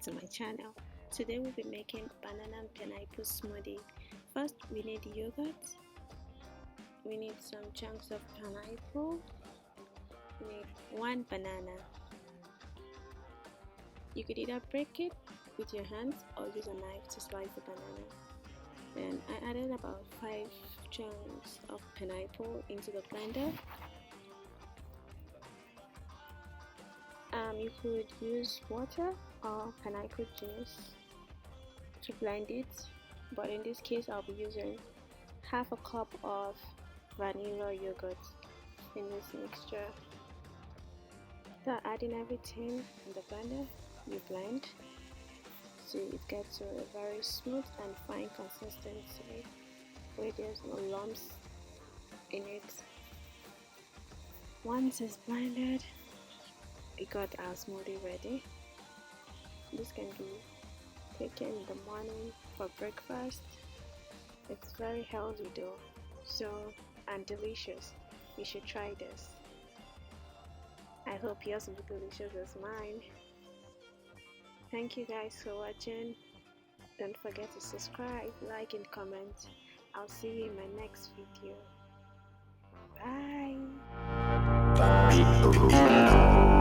to my channel. Today we'll be making banana and pineapple smoothie. First we need yogurt, we need some chunks of pineapple, we need one banana. You could either break it with your hands or use a knife to slice the banana. Then I added about 5 chunks of pineapple into the blender. You could use water or pineapple juice to blend it, but in this case I'll be using half a cup of vanilla yogurt in this mixture. So adding everything in the blender, you blend so it gets to a very smooth and fine consistency where there's no lumps in it. Once it's blended, we got our smoothie ready. This can be taken in the morning for breakfast. It's very healthy though, and delicious. You should try this. I hope yours will be delicious as mine. Thank you guys for watching. Don't forget to subscribe, like and comment. I'll see you in my next video. Bye.